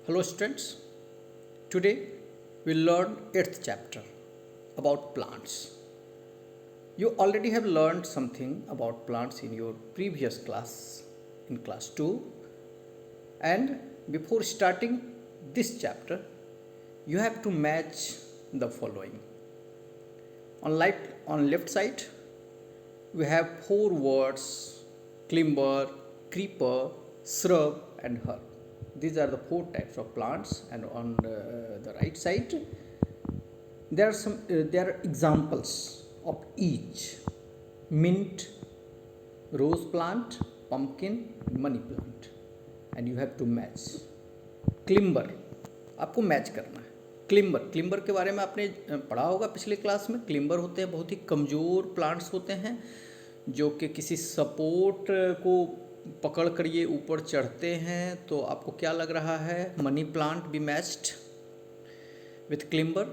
Hello students, today we'll learn 8th chapter about plants. You already have learned something about plants in your previous class, in class 2, and before starting this chapter, you have to match the following. On left side, we have 4 words: climber, creeper, shrub and herb. These are the 4 types of plants, and on the right side there are examples of each: mint, rose plant, pumpkin, money plant, and you have to match. Climber आपको match करना है. Climber के बारे में आपने पढ़ा होगा पिछले क्लास में. क्लिम्बर होते हैं बहुत ही कमज़ोर प्लांट्स होते हैं जो कि किसी सपोर्ट को पकड़ कर ये ऊपर चढ़ते हैं. तो आपको क्या लग रहा है? Money plant B matched with climber.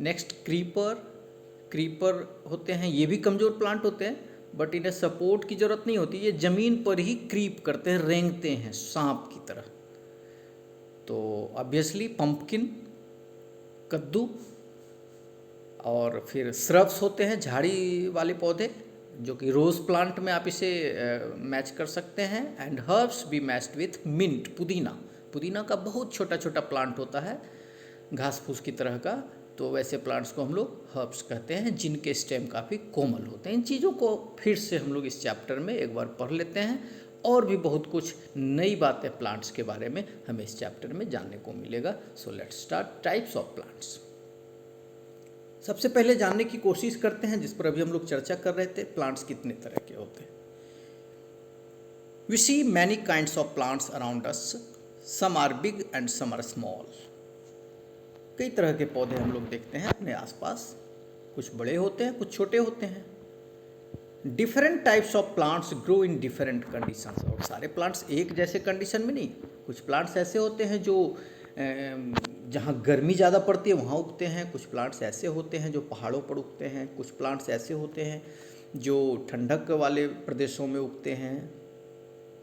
Next creeper होते हैं. ये भी कमज़ोर प्लांट होते हैं बट इन्हें सपोर्ट की ज़रूरत नहीं होती. ये ज़मीन पर ही क्रीप करते हैं, रेंगते हैं सांप की तरह. तो ऑब्वियसली पंपकिन, कद्दू, और फिर श्रब्स होते हैं झाड़ी वाले पौधे जो कि रोज़ प्लांट में आप इसे मैच कर सकते हैं. And herbs be matched with mint, पुदीना का बहुत छोटा छोटा प्लांट होता है घास फूस की तरह का. तो वैसे प्लांट्स को हम लोग हर्ब्स कहते हैं जिनके स्टेम काफ़ी कोमल होते हैं. इन चीज़ों को फिर से हम लोग इस चैप्टर में एक बार पढ़ लेते हैं. और भी बहुत कुछ नई बातें प्लांट्स के बारे में हमें इस चैप्टर में जानने को मिलेगा. So let's start. Types of plants. सबसे पहले जानने की कोशिश करते हैं, जिस पर अभी हम लोग चर्चा कर रहे थे, प्लांट्स कितने तरह के होते हैं. We see many kinds of plants around us. Some are big and some are small. कई तरह के पौधे हम लोग देखते हैं अपने आसपास. कुछ बड़े होते हैं, कुछ छोटे होते हैं. Different types of plants grow in different conditions. और सारे प्लांट्स एक जैसे कंडीशन में नहीं. कुछ प्लांट्स ऐसे होते हैं जो जहाँ गर्मी ज़्यादा पड़ती है वहाँ उगते हैं. कुछ प्लांट्स ऐसे होते हैं जो पहाड़ों पर उगते हैं. कुछ प्लांट्स ऐसे होते हैं जो ठंडक वाले प्रदेशों में उगते हैं.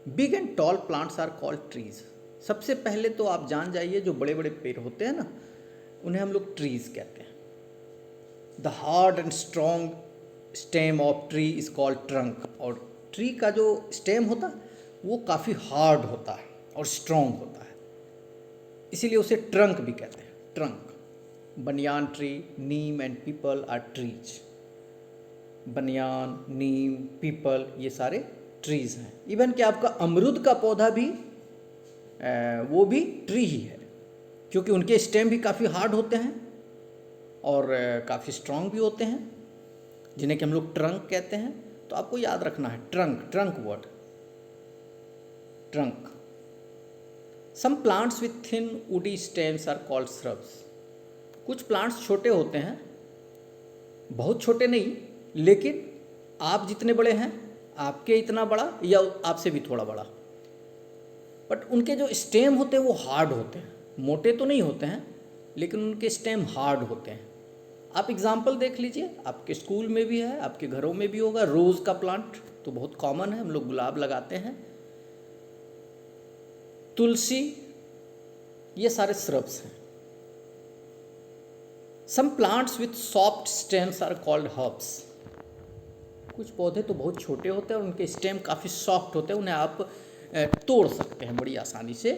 Big and tall plants are called trees. सबसे पहले तो आप जान जाइए, जो बड़े बड़े पेड़ होते हैं ना, उन्हें हम लोग ट्रीज कहते हैं. The hard and strong stem of tree is called trunk. और ट्री का जो स्टेम होता है वो काफ़ी हार्ड होता है और स्ट्रॉन्ग होता है, इसीलिए उसे ट्रंक भी कहते हैं. Trunk. Banyan tree, neem and peepal are trees. Banyan, neem, people ये सारे ट्रीज हैं. इवन कि आपका अमरूद का पौधा भी वो भी ट्री ही है, क्योंकि उनके स्टेम भी काफ़ी हार्ड होते हैं और काफ़ी स्ट्रॉन्ग भी होते हैं, जिन्हें कि हम लोग ट्रंक कहते हैं. तो आपको याद रखना है trunk word. Trunk. Some plants with thin woody stems are called shrubs. कुछ प्लांट्स छोटे होते हैं, बहुत छोटे नहीं, लेकिन आप जितने बड़े हैं, आपके इतना बड़ा या आपसे भी थोड़ा बड़ा, बट उनके जो स्टेम होते हैं वो हार्ड होते हैं. मोटे तो नहीं होते हैं लेकिन उनके स्टेम हार्ड होते हैं. आप एग्जाम्पल देख लीजिए, आपके स्कूल में भी है, आपके घरों में भी होगा. रोज़ का प्लांट तो बहुत कॉमन है, हम लोग गुलाब लगाते हैं. तुलसी, ये सारे श्रब्स हैं. Some plants with soft stems are called herbs. कुछ पौधे तो बहुत छोटे होते हैं और उनके स्टेम काफ़ी सॉफ्ट होते हैं, उन्हें आप तोड़ सकते हैं बड़ी आसानी से.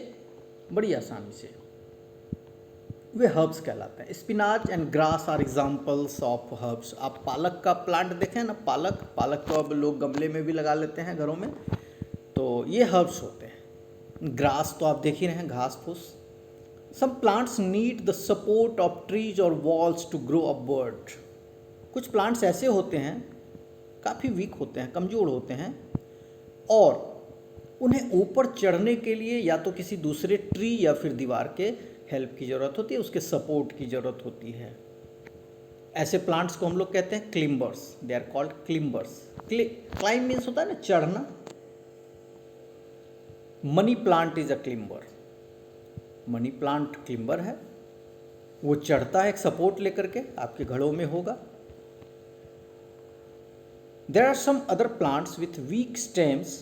वे हर्ब्स कहलाते हैं. Spinach and grass are examples of herbs. आप पालक का प्लांट देखें ना, पालक तो अब लोग गमले में भी लगा लेते हैं घरों में. तो ये हर्ब्स होते हैं. ग्रास तो आप देख ही रहे हैं, घास फूस. Some plants need the support of trees और वॉल्स टू ग्रो अपवर्ड. कुछ प्लांट्स ऐसे होते हैं, काफ़ी वीक होते हैं, कमज़ोर होते हैं, और उन्हें ऊपर चढ़ने के लिए या तो किसी दूसरे ट्री या फिर दीवार के हेल्प की ज़रूरत होती है, उसके सपोर्ट की ज़रूरत होती है. ऐसे प्लांट्स को हम लोग कहते हैं climbers. They are called climbers. Climb means होता है ना, चढ़ना. Money plant is a climber. Money plant climber है, वो चढ़ता है एक सपोर्ट लेकर के, आपके घरों में होगा. There are some other plants with weak stems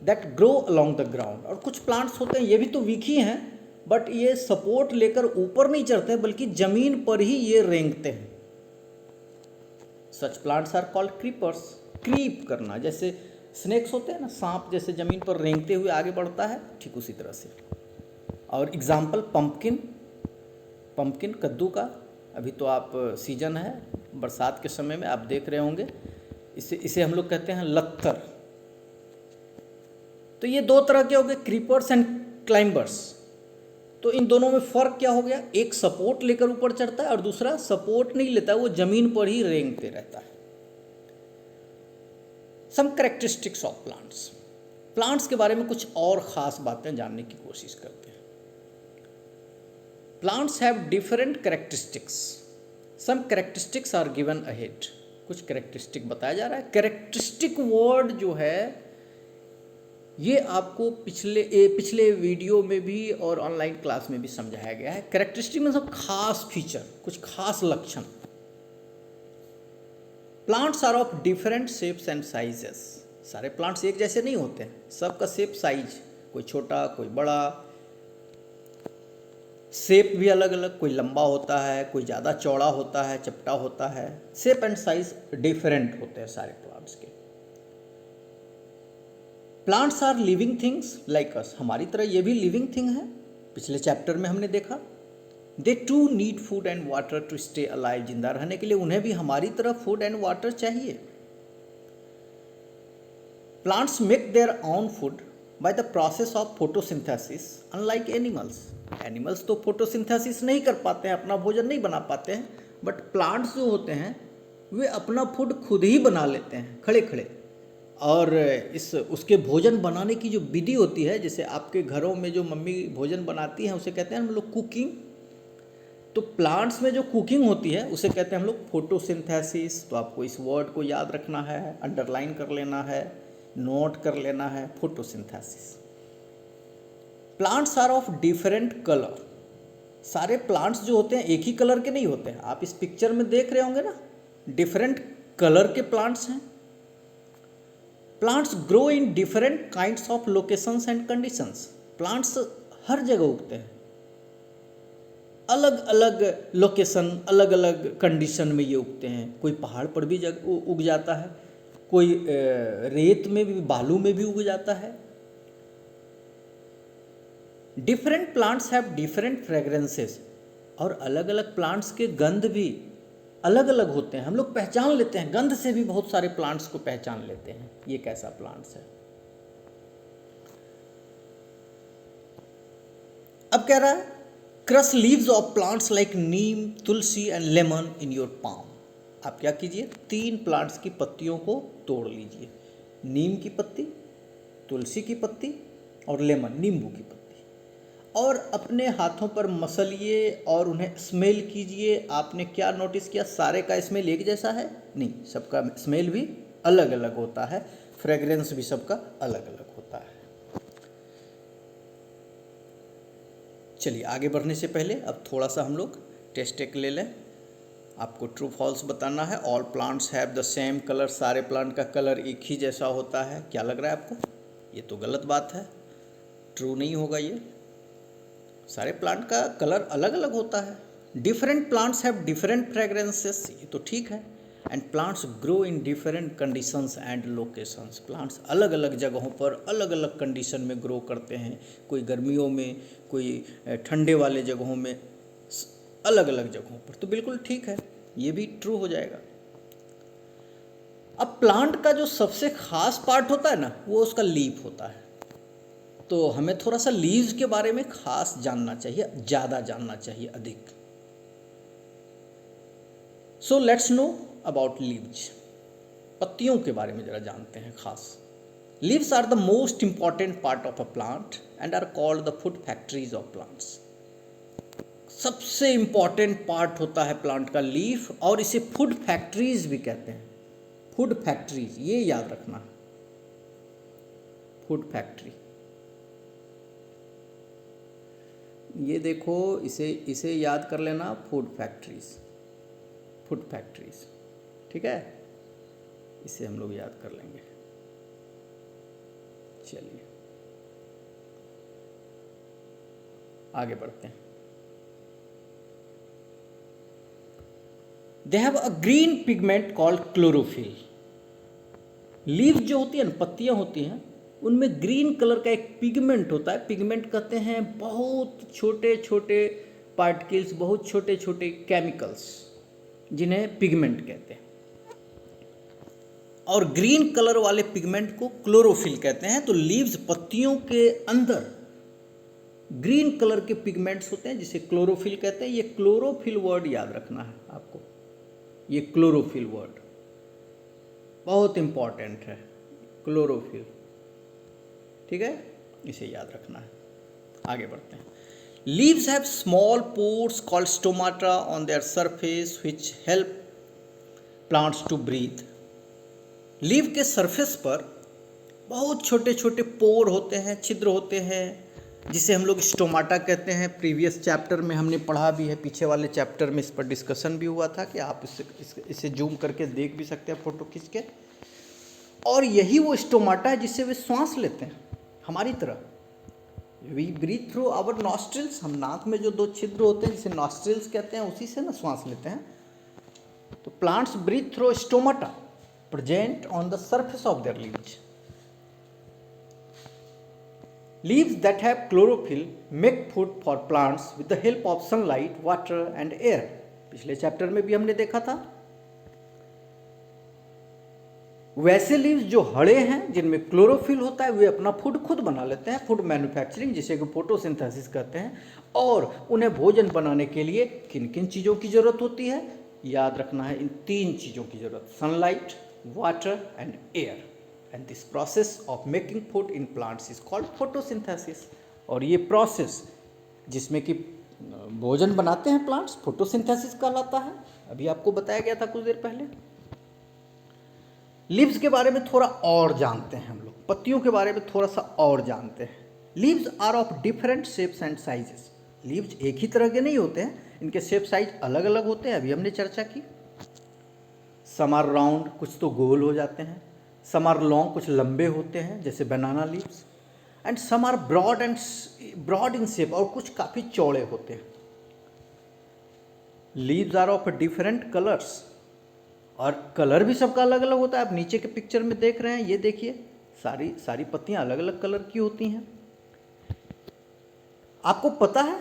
that grow along the ground. और कुछ प्लांट्स होते हैं, ये भी तो वीक ही हैं, बट ये सपोर्ट लेकर ऊपर नहीं चढ़ते बल्कि जमीन पर ही ये रेंगते हैं। Such plants are called creepers. Creep करना, जैसे स्नेक्स होते हैं ना, सांप जैसे जमीन पर रेंगते हुए आगे बढ़ता है, ठीक उसी तरह से। और एग्जाम्पल पंपकिन, पंपकिन कद्दू का, अभी तो आप सीजन है बरसात के समय में, आप देख रहे होंगे, इसे हम लोग कहते हैं लत्तर। तो ये दो तरह के हो गए, क्रीपर्स एंड क्लाइंबर्स। तो इन दोनों में फ़र्क क्या हो गया, एक सपोर्ट लेकर ऊपर चढ़ता है और दूसरा सपोर्ट नहीं लेता, वो जमीन पर ही रेंगते रहता है। Some characteristics of plants. Plants के बारे में कुछ और ख़ास बातें जानने की कोशिश करते हैं। Plants have different characteristics. Some characteristics are given ahead. कुछ कैरेक्टरिस्टिक बताया जा रहा है। कैरेक्टरिस्टिक वर्ड जो है ये आपको पिछले वीडियो में भी और ऑनलाइन क्लास में भी समझाया गया है। कैरेक्टरिस्टिक मतलब खास फीचर, कुछ खास लक्षण। Plants are of different shapes and sizes. सारे प्लांट्स एक जैसे नहीं होते हैं, सबका शेप साइज, कोई छोटा कोई बड़ा, शेप भी अलग अलग, कोई लंबा होता है, कोई ज़्यादा चौड़ा होता है, चपटा होता है। शेप एंड साइज डिफरेंट होते हैं सारे प्लांट्स के। Plants are living things like us. हमारी तरह ये भी लिविंग थिंग है, पिछले चैप्टर में हमने देखा। They too need food and water to stay alive. जिंदा रहने के लिए उन्हें भी हमारी तरह फूड एंड वाटर चाहिए। Plants make their own food by the process of photosynthesis unlike animals. Animals तो फोटोसिंथेसिस नहीं कर पाते हैं, अपना भोजन नहीं बना पाते हैं, बट प्लांट्स जो होते हैं वे अपना फूड खुद ही बना लेते हैं खड़े खड़े। और उसके भोजन बनाने की जो विधि होती है, जैसे आपके घरों में जो मम्मी भोजन बनाती हैं उसे कहते हैं हम लोग कुकिंग। तो प्लांट्स में जो कुकिंग होती है उसे कहते हैं हम लोग फोटोसिंथेसिस। तो आपको इस वर्ड को याद रखना है, अंडरलाइन कर लेना है, नोट कर लेना है, photosynthesis. Plants are of different colour. सारे प्लांट्स जो होते हैं एक ही कलर के नहीं होते हैं। आप इस पिक्चर में देख रहे होंगे ना, डिफरेंट कलर के प्लांट्स हैं। Plants grow in different kinds of locations and conditions. Plants हर जगह उगते हैं, अलग अलग लोकेशन, अलग अलग कंडीशन में ये उगते हैं। कोई पहाड़ पर भी उग जाता है, कोई रेत में भी, बालू में भी उग जाता है। Different plants have different fragrances. और अलग अलग प्लांट्स के गंध भी अलग अलग होते हैं। हम लोग पहचान लेते हैं, गंध से भी बहुत सारे प्लांट्स को पहचान लेते हैं ये कैसा प्लांट्स है। अब कह रहा है crush leaves of plants like Neem, Tulsi and lemon in your palm. आप क्या कीजिए, 3 प्लांट्स की पत्तियों को तोड़ लीजिए। नीम की पत्ती, तुलसी की पत्ती और लेमन, नींबू की पत्ती, और अपने हाथों पर मसलिए और उन्हें स्मेल कीजिए। आपने क्या नोटिस किया, सारे का स्मेल एक जैसा है? नहीं, सबका स्मेल भी अलग अलग होता है, फ्रेग्रेंस भी सबका अलग अलग होता है। चलिए आगे बढ़ने से पहले अब थोड़ा सा हम लोग टेस्ट एक ले लें। आपको ट्रू फॉल्स बताना है। All plants have the same colour. सारे प्लांट का कलर एक ही जैसा होता है। क्या लग रहा है आपको? ये तो गलत बात है, ट्रू नहीं होगा ये। सारे प्लांट का कलर अलग अलग होता है। Different plants have different fragrances, ये तो ठीक है। And plants grow in different conditions and locations. Plants अलग अलग जगहों पर अलग अलग कंडीशन में ग्रो करते हैं। कोई गर्मियों में, कोई ठंडे वाले जगहों में, अलग अलग जगहों पर। तो बिल्कुल ठीक है, ये भी ट्रू हो जाएगा। अब प्लांट का जो सबसे खास पार्ट होता है ना, वो उसका लीफ होता है। तो हमें थोड़ा सा लीव्स के बारे में खास जानना चाहिए, ज़्यादा जानना चाहिए, अधिक। So let's know about leaves. पत्तियों के बारे में ज़रा जानते हैं खास। Leaves are the most important part of a plant and are called the food factories of plants. सबसे इंपॉर्टेंट पार्ट होता है प्लांट का लीफ, और इसे फूड फैक्ट्रीज भी कहते हैं। फूड फैक्ट्रीज, ये याद रखना, फूड फैक्ट्री। ये देखो, इसे याद कर लेना, फूड फैक्ट्रीज, फूड फैक्ट्रीज, ठीक है, इसे हम लोग याद कर लेंगे। चलिए आगे बढ़ते हैं। They have a green pigment called chlorophyll. Leave जो होती है ना, पत्तियां होती हैं, उनमें ग्रीन कलर का एक पिगमेंट होता है। पिगमेंट कहते हैं बहुत छोटे छोटे पार्टिकल्स, बहुत छोटे छोटे केमिकल्स, जिन्हें पिगमेंट कहते हैं। और ग्रीन कलर वाले पिगमेंट को क्लोरोफिल कहते हैं। तो लीव्स, पत्तियों के अंदर ग्रीन कलर के पिगमेंट्स होते हैं जिसे क्लोरोफिल कहते हैं। ये क्लोरोफिल वर्ड याद रखना है आपको, ये क्लोरोफिल वर्ड बहुत इंपॉर्टेंट है, क्लोरोफिल, ठीक है, इसे याद रखना है। आगे बढ़ते हैं। Leaves have small pores called stomata on their surface which help plants to breathe. Leaf के सरफेस पर बहुत छोटे छोटे पोर होते हैं, छिद्र होते हैं, जिसे हम लोग स्टोमाटा कहते हैं। प्रीवियस चैप्टर में हमने पढ़ा भी है, पीछे वाले चैप्टर में इस पर डिस्कशन भी हुआ था कि आप इसे जूम करके देख भी सकते हैं, फोटो खींच के। और यही वो स्टोमाटा है जिससे वे श्वास लेते हैं, हमारी तरह। We breathe through our nostrils. हम नाक में जो दो छिद्र होते हैं जिसे नॉस्ट्रिल्स कहते हैं, उसी से ना श्वास लेते हैं। तो plants breathe through stomata present on the surface of their leaves. Leaves that have chlorophyll make food for plants with the help of sunlight, water and air. पिछले चैप्टर में भी हमने देखा था। वैसे लीव्स जो हरे हैं, जिनमें क्लोरोफिल होता है, वे अपना फूड खुद बना लेते हैं, फूड मैन्युफैक्चरिंग, जिसे कि फोटोसिंथेसिस कहते हैं। और उन्हें भोजन बनाने के लिए किन किन चीज़ों की ज़रूरत होती है, याद रखना है, इन 3 चीज़ों की ज़रूरत: sunlight, water and air. And this process of making food in plants is called photosynthesis. और ये प्रोसेस जिसमें कि भोजन बनाते हैं प्लांट्स, फोटोसिंथेसिस कहलाता है। अभी आपको बताया गया था कुछ देर पहले। लीव्स के बारे में थोड़ा और जानते हैं हम लोग, पत्तियों के बारे में थोड़ा सा और जानते हैं। Leaves are of different shapes and sizes. Leaves एक ही तरह के नहीं होते हैं, इनके शेप साइज अलग अलग होते हैं, अभी हमने चर्चा की। सम आर राउंड, कुछ तो गोल हो जाते हैं। सम आर लॉन्ग, कुछ लंबे होते हैं जैसे banana leaves. And some are broad in shape, और कुछ काफ़ी चौड़े होते हैं। Leaves are of different colours, और कलर भी सबका अलग अलग होता है। आप नीचे के पिक्चर में देख रहे हैं, ये देखिए, सारी पत्तियां अलग अलग कलर की होती हैं। आपको पता है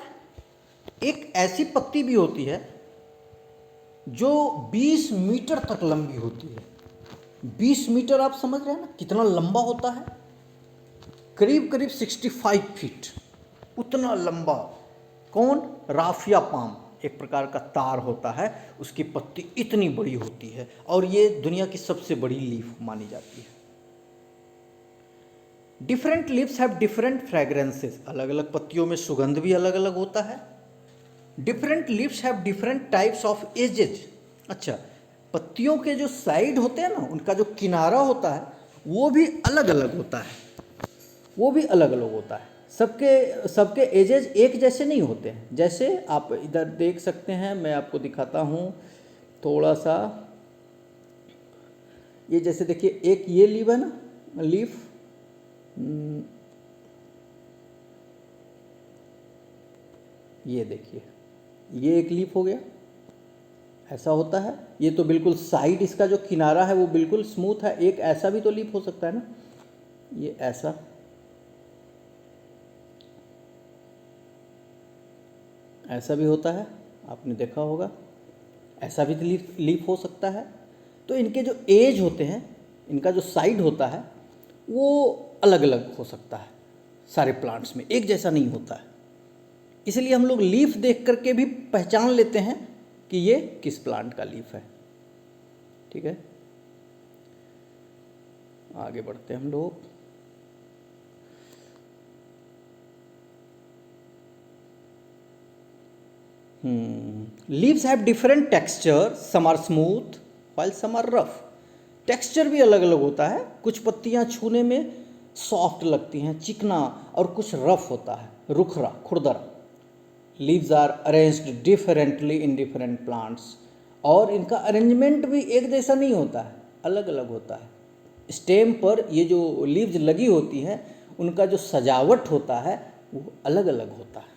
एक ऐसी पत्ती भी होती है जो 20 मीटर तक लंबी होती है। 20 मीटर, आप समझ रहे हैं ना कितना लंबा होता है? करीब करीब 65 फीट, उतना लंबा। कौन? राफिया पाम, एक प्रकार का तार होता है, उसकी पत्ती इतनी बड़ी होती है, और ये दुनिया की सबसे बड़ी लीफ मानी जाती है। Different leaves have different fragrances. अलग अलग पत्तियों में सुगंध भी अलग अलग होता है। Different leaves have different types of edges. अच्छा, पत्तियों के जो साइड होते हैं ना, उनका जो किनारा होता है वो भी अलग अलग होता है, वो भी अलग अलग होता है। सबके एजेज एक जैसे नहीं होते हैं। जैसे आप इधर देख सकते हैं, मैं आपको दिखाता हूँ थोड़ा सा। ये जैसे देखिए, एक ये लीफ है ना, लीफ, ये देखिए, ये एक लीफ हो गया, ऐसा होता है। ये तो बिल्कुल साइड, इसका जो किनारा है वो बिल्कुल स्मूथ है। एक ऐसा भी तो लीफ हो सकता है ना, ये ऐसा, ऐसा भी होता है, आपने देखा होगा। ऐसा भी लीफ हो सकता है। तो इनके जो एज होते हैं, इनका जो साइड होता है वो अलग अलग हो सकता है। सारे प्लांट्स में एक जैसा नहीं होता है। इसलिए हम लोग लीफ देख करके भी पहचान लेते हैं कि ये किस प्लांट का लीफ है। ठीक है, आगे बढ़ते हैं हम लोग। Leaves have different texture, some are smooth while some are rough. Texture भी अलग अलग होता है। कुछ पत्तियां छूने में सॉफ्ट लगती हैं, चिकना, और कुछ रफ होता है, रुखरा, खुरदरा। Leaves are arranged differently in different plants, और इनका अरेंजमेंट भी एक जैसा नहीं होता है, अलग अलग होता है। स्टेम पर ये जो लीव्स लगी होती हैं, उनका जो सजावट होता है वो अलग अलग होता है।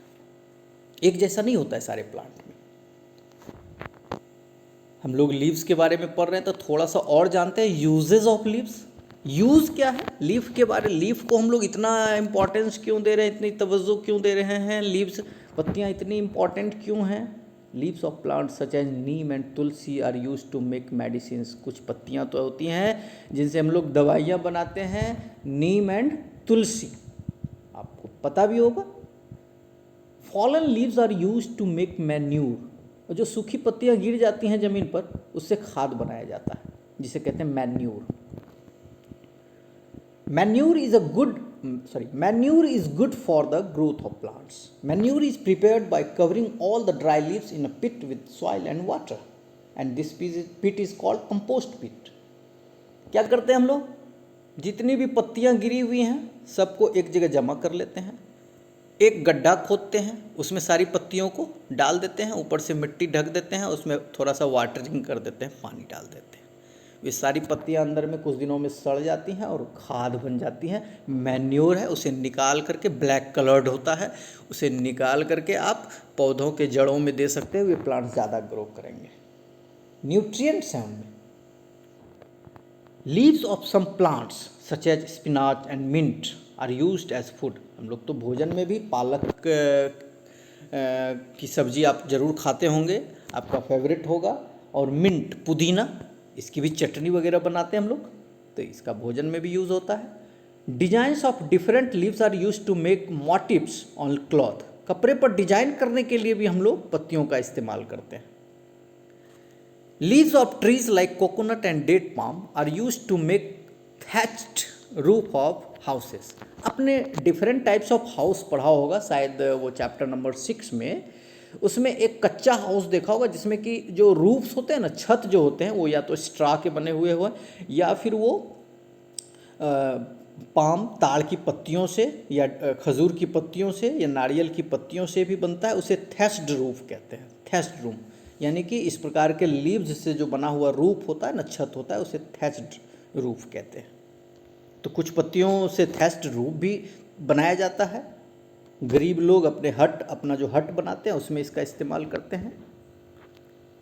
एक जैसा नहीं होता है सारे प्लांट में। हम लोग लीव्स के बारे में पढ़ रहे हैं तो थोड़ा सा और जानते हैं यूजेस ऑफ लीव्स। यूज़ क्या है लीफ के बारे, लीफ को हम लोग इतना इम्पोर्टेंस क्यों दे रहे हैं, इतनी तवज्जो क्यों दे रहे हैं, लीव्स पत्तियाँ इतनी इम्पोर्टेंट क्यों हैं। Leaves of plants such as neem and tulsi are use to make medicine. कुछ पत्तियाँ तो होती हैं जिनसे हम लोग दवाइयाँ बनाते हैं, नीम एंड तुलसी, आपको पता भी होगा। Fallen leaves are use to make manure. और जो सूखी पत्तियाँ गिर जाती हैं ज़मीन पर उससे खाद बनाया जाता है जिसे कहते हैं manure. Manure is good for the growth of plants. Manure is prepared by covering all the dry leaves in a pit with soil and water, and this pit is called compost pit. क्या करते हैं हम लोग, जितनी भी पत्तियां गिरी हुई हैं सबको एक जगह जमा कर लेते हैं, एक गड्ढा खोदते हैं, उसमें सारी पत्तियों को डाल देते हैं, ऊपर से मिट्टी ढक देते हैं, उसमें थोड़ा सा वाटरिंग कर देते हैं, पानी डाल देते हैं। वे सारी पत्तियां अंदर में कुछ दिनों में सड़ जाती हैं और खाद बन जाती हैं, मैन्योर है। उसे निकाल करके, ब्लैक कलर्ड होता है, उसे निकाल करके आप पौधों के जड़ों में दे सकते हैं, वे प्लांट्स ज़्यादा ग्रो करेंगे। न्यूट्रिएंट्स हैं उनमें। Leaves of some plants such as spinach and mint are used as food. हम लोग तो भोजन में भी पालक की सब्जी आप ज़रूर खाते होंगे, आपका फेवरेट होगा। और मिंट, पुदीना, इसकी भी चटनी वगैरह बनाते हैं हम लोग, तो इसका भोजन में भी यूज़ होता है। Designs of different leaves are use to make motifs on cloth. कपड़े पर डिजाइन करने के लिए भी हम लोग पत्तियों का इस्तेमाल करते हैं। Leaves of trees like coconut and date palm are use to make thatched roof of houses. अपने डिफरेंट टाइप्स ऑफ हाउस पढ़ा होगा शायद, वो चैप्टर नंबर 6 में, उसमें एक कच्चा हाउस देखा होगा जिसमें कि जो रूफ्स होते हैं ना, छत जो होते हैं, वो या तो स्ट्रा के बने हुए हो या फिर वो पाम, ताड़ की पत्तियों से या खजूर की पत्तियों से या नारियल की पत्तियों से भी बनता है। उसे थैच्ड रूफ कहते हैं, थैच्ड रूम, यानी कि इस प्रकार के लीव्स से जो बना हुआ रूफ होता है ना, छत होता है, उसे थैच्ड रूफ कहते हैं। तो कुछ पत्तियों से थैच्ड रूफ भी बनाया जाता है। गरीब लोग अपना जो हट बनाते हैं उसमें इसका इस्तेमाल करते हैं।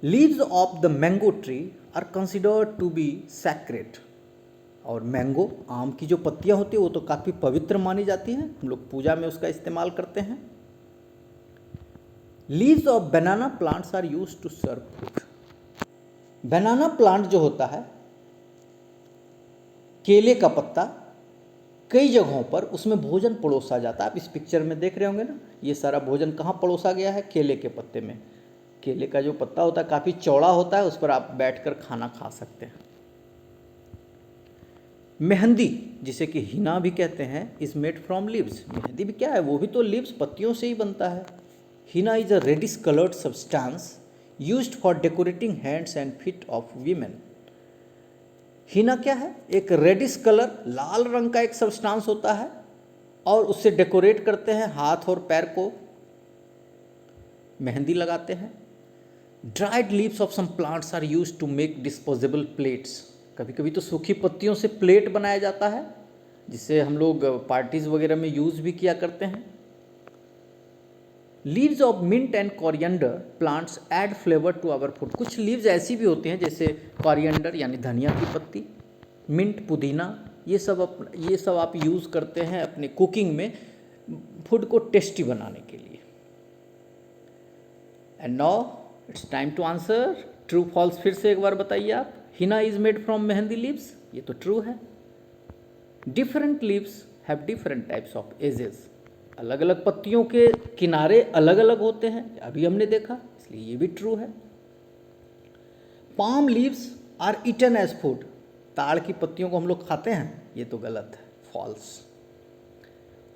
Leaves of the mango tree are considered to be sacred. और मैंगो, आम की जो पत्तियां होती है वो तो काफ़ी पवित्र मानी जाती हैं, हम लोग पूजा में उसका इस्तेमाल करते हैं। Leaves of banana plants are use to serve food. Banana plant जो होता है, केले का पत्ता, कई जगहों पर उसमें भोजन परोसा जाता है। आप इस पिक्चर में देख रहे होंगे ना, ये सारा भोजन कहाँ परोसा गया है, केले के पत्ते में। केले का जो पत्ता होता है काफ़ी चौड़ा होता है, उस पर आप बैठकर खाना खा सकते हैं। मेहंदी, जिसे कि हिना भी कहते हैं, is made from leaves. Mehndi भी क्या है, वो भी तो लीव्स, पत्तियों से ही बनता है। Henna is a reddish coloured substance used for decorating hands and feet of women. Henna क्या है, एक रेडिश कलर, लाल रंग का एक सब्सटेंस होता है और उससे डेकोरेट करते हैं हाथ और पैर को, मेहंदी लगाते हैं। Dried leaves of some plants are used to make disposable plates. कभी कभी तो सूखी पत्तियों से प्लेट बनाया जाता है जिसे हम लोग पार्टीज वगैरह में यूज भी किया करते हैं। Leaves of mint and coriander plants add flavour to our food. कुछ लीव्स ऐसी भी होती हैं जैसे कोरिएंडर यानी धनिया की पत्ती, मिंट, पुदीना, ये सब आप यूज़ करते हैं अपने कुकिंग में फूड को टेस्टी बनाने के लिए। And now it's time to answer true false. फिर से एक बार बताइए आप। Henna is made from mehndi leaves, ये तो ट्रू है। Different leaves have different types of ages. अलग अलग पत्तियों के किनारे अलग अलग होते हैं, अभी हमने देखा, इसलिए ये भी ट्रू है। Palm leaves are eaten as food. ताड़ की पत्तियों को हम लोग खाते हैं, ये तो गलत है, false.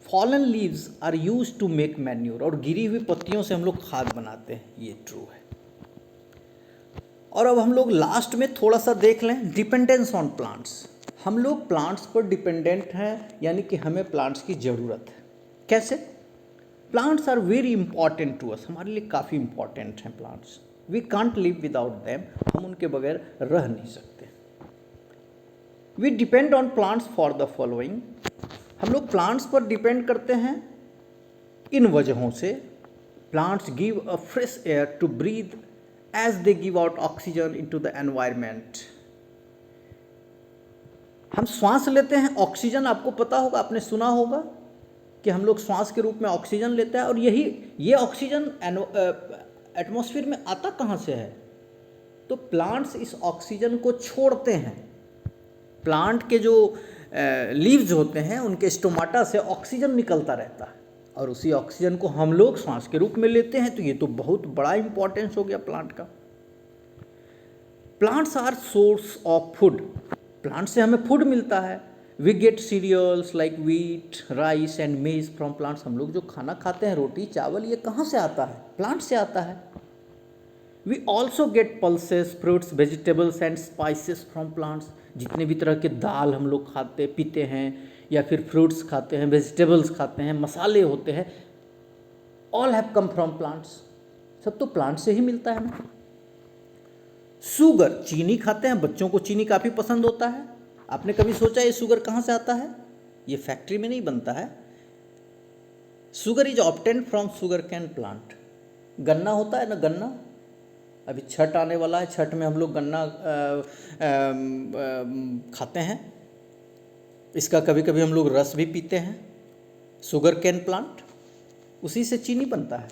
Fallen leaves are use to make manure. और गिरी हुई पत्तियों से हम लोग खाद बनाते हैं, ये ट्रू है। और अब हम लोग लास्ट में थोड़ा सा देख लें डिपेंडेंस ऑन प्लांट्स। हम लोग प्लांट्स पर डिपेंडेंट हैं, यानी कि हमें प्लांट्स की ज़रूरत है। कैसे? Plants are very important to us. हमारे लिए काफ़ी इंपॉर्टेंट हैं plants. We can't live without them. हम उनके बगैर रह नहीं सकते। We depend on plants for the following. हम लोग प्लांट्स पर डिपेंड करते हैं इन वजहों से। Plants give a fresh air to breathe as they give out oxygen into the environment. हम श्वास लेते हैं ऑक्सीजन, आपको पता होगा, आपने सुना होगा कि हम लोग श्वास के रूप में ऑक्सीजन लेते हैं, और ये ऑक्सीजन एटमॉस्फेयर में आता कहाँ से है? तो प्लांट्स इस ऑक्सीजन को छोड़ते हैं। प्लांट के जो लीव्स होते हैं उनके स्टोमाटा से ऑक्सीजन निकलता रहता है, और उसी ऑक्सीजन को हम लोग सांस के रूप में लेते हैं। तो ये तो बहुत बड़ा इंपॉर्टेंस हो गया प्लांट का। Plants are source of food, plant से हमें फूड मिलता है। We get cereals like wheat, rice and maize from plants. हम लोग जो खाना खाते हैं, रोटी चावल, ये कहाँ से आता है? प्लांट से आता है। We also get pulses, fruits, vegetables and spices from plants. जितने भी तरह के दाल हम लोग खाते पीते हैं, या फिर फ्रूट्स खाते हैं, वेजिटेबल्स खाते हैं, मसाले होते हैं, all have come from plants. सब तो प्लांट से ही मिलता है हमें। शुगर, चीनी खाते हैं, बच्चों को चीनी काफ़ी पसंद होता है। आपने कभी सोचा ये शुगर कहाँ से आता है? ये फैक्ट्री में नहीं बनता है। Sugar is obtained from sugar cane plant. गन्ना होता है ना, गन्ना, अभी छठ आने वाला है, छठ में हम लोग गन्ना खाते हैं। इसका कभी कभी हम लोग रस भी पीते हैं। शुगर कैन प्लांट, उसी से चीनी बनता है।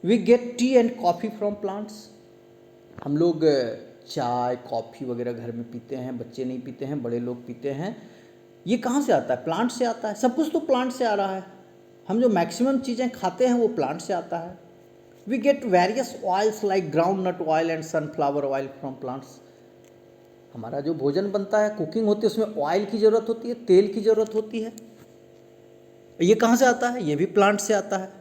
We get tea and coffee from plants. हम लोग चाय कॉफ़ी वगैरह घर में पीते हैं, बच्चे नहीं पीते हैं, बड़े लोग पीते हैं। ये कहाँ से आता है? प्लांट से आता है। सब कुछ तो प्लांट से आ रहा है। हम जो मैक्सिमम चीज़ें खाते हैं वो प्लांट से आता है। We get various oils like groundnut oil and sunflower oil from plants. हमारा जो भोजन बनता है, कुकिंग होती है, उसमें ऑयल की ज़रूरत होती है, तेल की ज़रूरत होती है। ये कहाँ से आता है? ये भी प्लांट से आता है।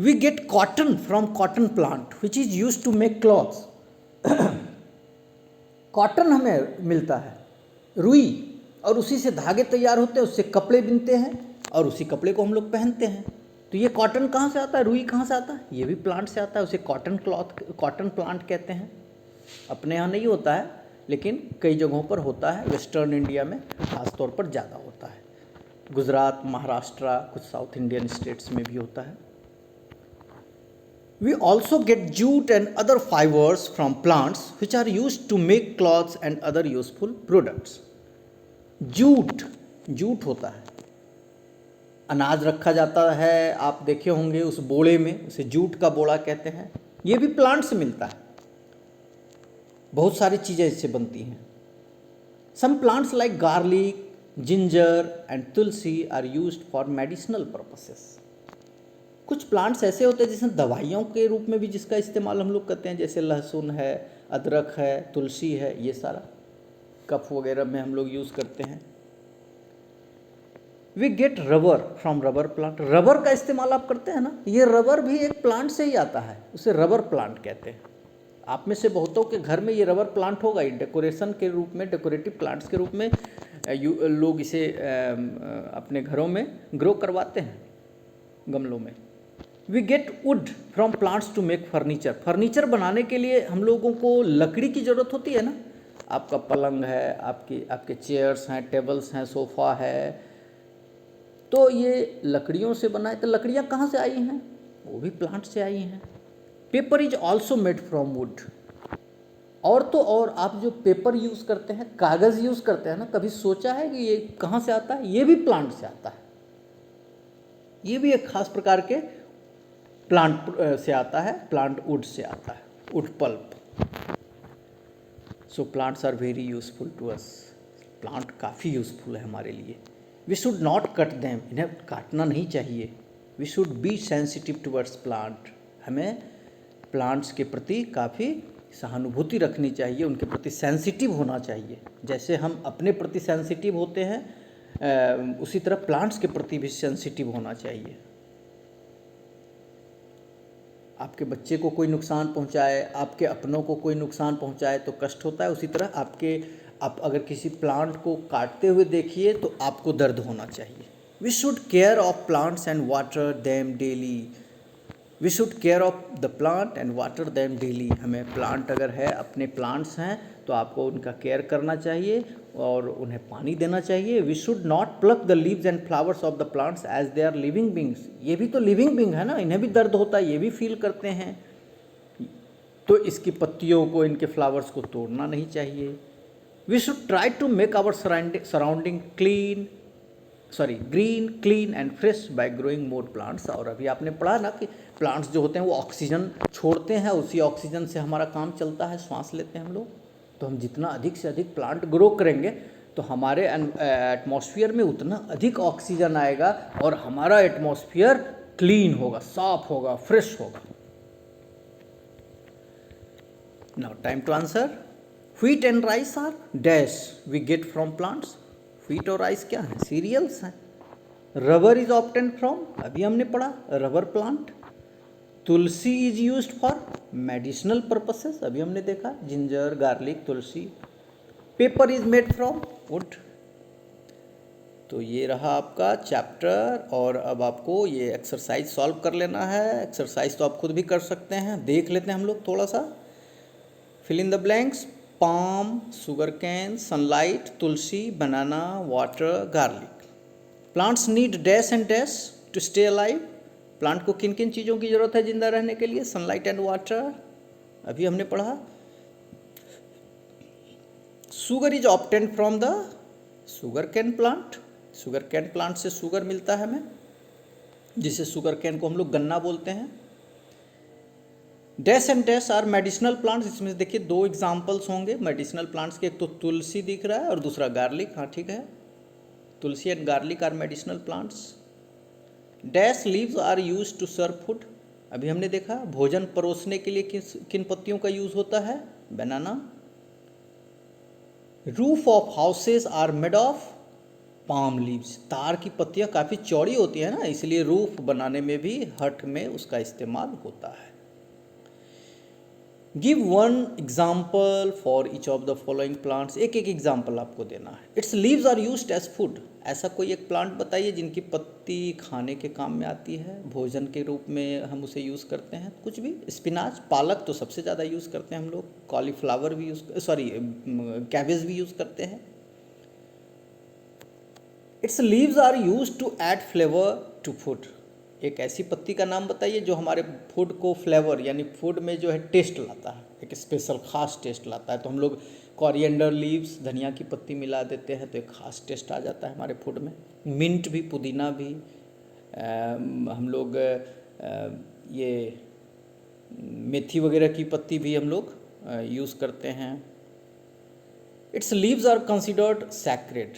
We get cotton from cotton plant which is use to make clothes. Cotton हमें मिलता है, रुई, और उसी से धागे तैयार होते हैं, उससे कपड़े बिनते हैं, और उसी कपड़े को हम लोग पहनते हैं। तो ये कॉटन कहाँ से आता है? रुई कहाँ से आता है? ये भी प्लांट से आता है। उसे कॉटन क्लॉथ, कॉटन प्लांट कहते हैं। अपने यहाँ नहीं होता है, लेकिन कई जगहों पर होता है। वेस्टर्न इंडिया में खास तौर पर ज़्यादा होता है। गुजरात, महाराष्ट्र, कुछ साउथ इंडियन स्टेट्स में भी होता है। We also get jute and other fibers from plants which are used to make cloths and other useful products. Jute होता है, अनाज रखा जाता है, आप देखे होंगे उस बोड़े में, उसे जूट का बोड़ा कहते हैं। ये भी प्लांट से मिलता है। बहुत सारी चीज़ें इससे बनती हैं। Some plants like garlic, ginger and tulsi are used for medicinal purposes. कुछ प्लांट्स ऐसे होते हैं जिसमें दवाइयों के रूप में भी जिसका इस्तेमाल हम लोग करते हैं, जैसे लहसुन है, अदरक है, तुलसी है, ये सारा कफ वगैरह में हम लोग यूज़ करते हैं। We get rubber from rubber plant. Rubber का इस्तेमाल आप करते हैं ना, ये रबर भी एक प्लांट से ही आता है, उसे रबर प्लांट कहते हैं। आप में से बहुतों के घर में ये रबर प्लांट होगा ही, डेकोरेशन के रूप में, डेकोरेटिव प्लांट्स के रूप में लोग इसे अपने घरों में ग्रो करवाते हैं, गमलों में। We get wood from plants to make furniture. Furniture बनाने के लिए हम लोगों को लकड़ी की ज़रूरत होती है ना। आपका पलंग है, आपके चेयर्स हैं, टेबल्स हैं, सोफ़ा है, तो ये लकड़ियों से बना है। तो लकड़ियाँ कहाँ से आई हैं? वो भी प्लांट से आई हैं। Paper is also made from would. और तो और आप जो पेपर यूज़ करते हैं, कागज़ यूज़ करते हैं ना, कभी सोचा है कि ये कहाँ से आता है? ये भी प्लांट से आता है। ये भी एक खास प्रकार के प्लांट से आता है, प्लांट वुड से आता है, wood pulp. So plants are very useful to us. Plant काफ़ी यूजफुल है हमारे लिए। We should not cut them, इन्हें काटना नहीं चाहिए। We should be sensitive towards plant. हमें प्लांट्स के प्रति काफ़ी सहानुभूति रखनी चाहिए, उनके प्रति सेंसिटिव होना चाहिए। जैसे हम अपने प्रति सेंसिटिव होते हैं, उसी तरह प्लांट्स के प्रति भी सेंसिटिव होना चाहिए। आपके बच्चे को कोई नुकसान पहुंचाए, आपके अपनों को कोई नुकसान पहुंचाए तो कष्ट होता है, उसी तरह आप अगर किसी प्लांट को काटते हुए देखिए तो आपको दर्द होना चाहिए। We should care of plants and water them daily. We should care of the plant and water them daily. हमें प्लांट अगर है, अपने प्लांट्स हैं तो आपको उनका केयर करना चाहिए और उन्हें पानी देना चाहिए। We should not pluck the leaves and flowers of the plants as they are living beings. ये भी तो लिविंग बींग है ना, इन्हें भी दर्द होता है, ये भी फील करते हैं, तो इसकी पत्तियों को, इनके फ्लावर्स को तोड़ना नहीं चाहिए। We should try to make our surrounding green, clean and fresh by growing more plants. और अभी आपने पढ़ा ना कि प्लांट्स जो होते हैं वो ऑक्सीजन छोड़ते हैं, उसी ऑक्सीजन से हमारा काम चलता है, श्वास लेते हैं हम लोग। तो हम जितना अधिक से अधिक प्लांट ग्रो करेंगे तो हमारे एटमॉस्फेयर में उतना अधिक ऑक्सीजन आएगा और हमारा एटमॉस्फेयर क्लीन होगा, साफ होगा, फ्रेश होगा। Now time to answer. Wheat and rice are dash we get from plants. Wheat और राइस क्या है? सीरियल्स हैं। रबर इज ऑब्टेन फ्रॉम, अभी हमने पढ़ा, rubber plant. Tulsi is used for medicinal purposes, अभी हमने देखा, ginger, garlic, Tulsi. Paper is made from would. तो ये रहा आपका चैप्टर, और अब आपको ये एक्सरसाइज सॉल्व कर लेना है। एक्सरसाइज तो आप खुद भी कर सकते हैं, देख लेते हैं हम लोग थोड़ा सा। Fill in the blanks. Palm, sugar cane, sunlight, tulsi, banana, water, garlic. Plants need dash and dash to stay alive. Plant को किन किन चीज़ों की ज़रूरत है जिंदा रहने के लिए? सनलाइट एंड वाटर, अभी हमने पढ़ा। Sugar is obtain from the sugar cane plant. Sugar cane plant से शुगर मिलता है हमें, जिसे शुगर कैन को हम लोग गन्ना बोलते हैं। Dash and dash are medicinal plants. इसमें देखिए दो एग्जाम्पल्स होंगे मेडिसिनल प्लांट्स के, एक तो तुलसी दिख रहा है और दूसरा गार्लिक। हाँ ठीक है, tulsi and garlic are medicinal plants. Dash leaves are use to serve food, अभी हमने देखा, भोजन परोसने के लिए किन पत्तियों का यूज होता है? Banana. Roof of houses are made of palm leaves. तार की पत्तियां काफ़ी चौड़ी होती है ना, इसलिए रूफ बनाने में भी, हट में उसका इस्तेमाल होता है। Give one example for each of the following plants. एक एक एग्जाम्पल आपको देना है। Its leaves are used as food. ऐसा कोई एक प्लांट बताइए जिनकी पत्ती खाने के काम में आती है, भोजन के रूप में हम उसे यूज़ करते हैं। कुछ भी, स्पिनाच, पालक तो सबसे ज़्यादा यूज़ करते हैं हम लोग, कॉलीफ्लावर भी कैबेज भी यूज़ करते हैं। Its leaves are used to add flavour to food. एक ऐसी पत्ती का नाम बताइए जो हमारे फूड को फ्लेवर, यानी फूड में जो है टेस्ट लाता है, एक स्पेशल खास टेस्ट लाता है। तो हम लोग कोरिएंडर लीव्स, धनिया की पत्ती मिला देते हैं तो एक खास टेस्ट आ जाता है हमारे फूड में। मिंट भी, पुदीना भी, हम लोग ये मेथी वगैरह की पत्ती भी हम लोग यूज़ करते हैं। Its leaves are considered sacred.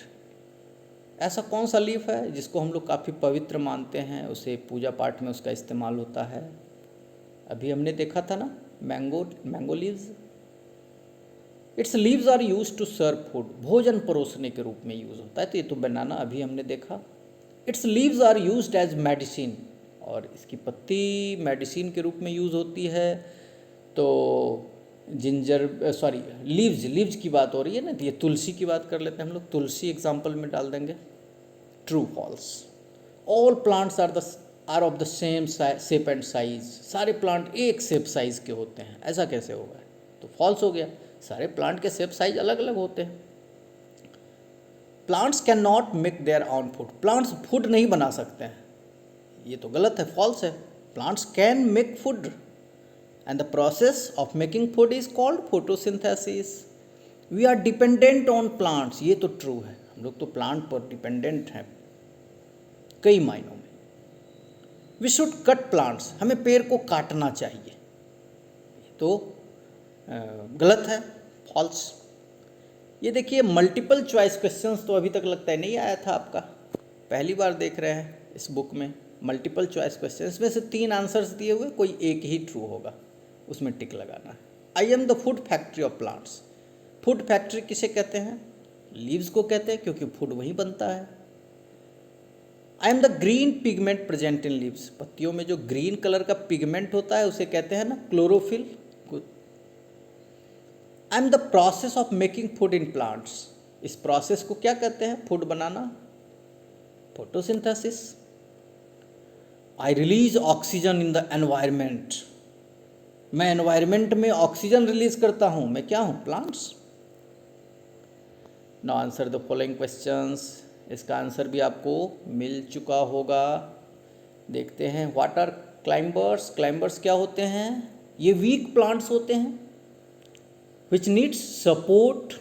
ऐसा कौन सा लीफ है जिसको हम लोग काफ़ी पवित्र मानते हैं, उसे पूजा पाठ में उसका इस्तेमाल होता है? अभी हमने देखा था ना, mango leaves. Its leaves are use to serve food, भोजन परोसने के रूप में यूज़ होता है, तो ये तो बनाना अभी हमने देखा। Its leaves are used as medicine, और इसकी पत्ती मेडिसिन के रूप में यूज़ होती है। तो लीव्स की बात हो रही है ना, तो ये तुलसी की बात कर लेते हैं हम लोग, तुलसी एग्जाम्पल में डाल देंगे। True false. All plants are of the same shape and size. सारे प्लांट एक शेप साइज के होते हैं, ऐसा कैसे होगा? तो फॉल्स हो गया, सारे प्लांट के शेप साइज अलग अलग होते हैं। Plants can not make their on food. Plants food नहीं बना सकते हैं, ये तो गलत है, फॉल्स है। Plants can make food and the process of making food is called photosynthesis. We are dependent on plants, ये तो ट्रू है, हम लोग तो प्लांट पर डिपेंडेंट हैं कई मायनों में। वी शुड कट प्लांट्स, हमें पेड़ को काटना चाहिए, तो गलत है, फॉल्स। ये देखिए मल्टीपल चॉइस क्वेश्चंस तो अभी तक लगता है नहीं आया था आपका, पहली बार देख रहे हैं इस बुक में मल्टीपल चॉइस क्वेश्चंस में से 3 आंसर्स दिए हुए, कोई एक ही ट्रू होगा, उसमें टिक लगाना है। I am the food factory of plants. Food factory किसे कहते हैं? लीव्स को कहते हैं, क्योंकि फूड वहीं बनता है। I am the green pigment present in leaves. पत्तियों में जो ग्रीन कलर का पिगमेंट होता है उसे कहते हैं ना chlorophyll. I am the process of making food in plants. इस प्रोसेस को क्या कहते हैं food banana? Photosynthesis. I release oxygen in the environment, मैं एनवायरमेंट में ऑक्सीजन रिलीज करता हूँ, मैं क्या हूँ? Plants. Now answer the following questions, इसका आंसर भी आपको मिल चुका होगा। देखते हैं, व्हाट आर क्लाइंबर्स, क्लाइंबर्स क्या होते हैं? ये वीक प्लांट्स होते हैं which needs support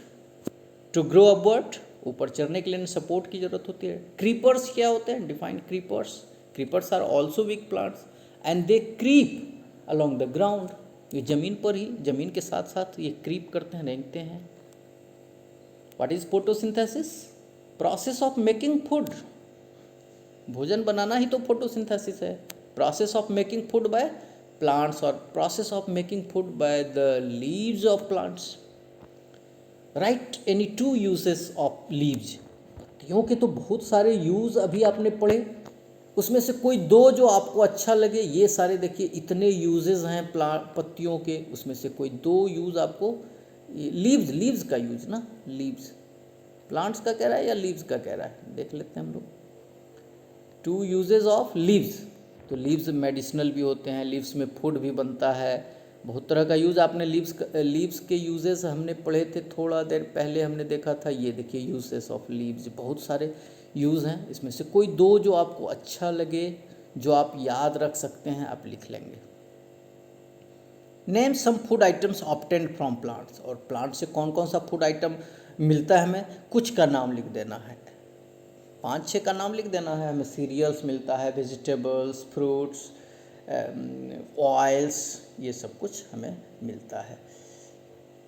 to grow upward, ऊपर चढ़ने के लिए सपोर्ट की जरूरत होती है। क्रीपर्स क्या होते हैं? Define creepers, creepers are also weak plants and they creep along the ground, ये जमीन पर ही, जमीन के साथ साथ ये क्रीप करते हैं, रेंगते हैं। What is photosynthesis? Process of making food, भोजन बनाना ही तो फोटोसिंथेसिस है। Process of making food by plants और process of making food by the leaves of plants. Right any two uses of leaves, पत्तियों के तो बहुत सारे यूज़ अभी आपने पढ़े, उसमें से कोई दो जो आपको अच्छा लगे। ये सारे देखिए इतने यूजेस हैं पत्तियों के, उसमें से कोई दो यूज़ आपको, लीव्स, लीव्स का यूज़ ना, लीव्स प्लांट्स का कह रहा है या लीव्स का कह रहा है, देख लेते हैं हम लोग। टू यूजेस ऑफ लीव्स, तो लीव्स मेडिसिनल भी होते हैं, लीव्स में फूड भी बनता है, बहुत तरह का यूज़। आपने लीव्स के यूजेस हमने पढ़े थे थोड़ा देर पहले, हमने देखा था। ये देखिए यूजेस ऑफ लीव्स, बहुत सारे यूज़ हैं, इसमें से कोई दो जो आपको अच्छा लगे, जो आप याद रख सकते हैं, आप लिख लेंगे। Name some food items obtained from plants, और प्लांट से कौन कौन सा फूड आइटम मिलता है हमें, कुछ का नाम लिख देना है, 5-6 का नाम लिख देना है। हमें सीरियल्स मिलता है, वेजिटेबल्स, फ्रूट्स, ऑयल्स, ये सब कुछ हमें मिलता है।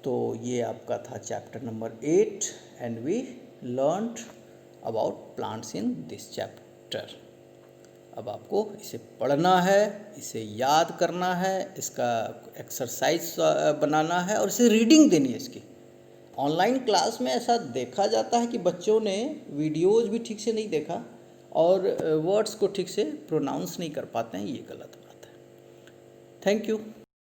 तो ये आपका था chapter number 8 and we learned about plants in this chapter. अब आपको इसे पढ़ना है, इसे याद करना है, इसका एक्सरसाइज बनाना है और इसे रीडिंग देनी है इसकी। ऑनलाइन क्लास में ऐसा देखा जाता है कि बच्चों ने वीडियोज़ भी ठीक से नहीं देखा और वर्ड्स को ठीक से प्रोनाउंस नहीं कर पाते हैं, ये गलत बात है। Thank you.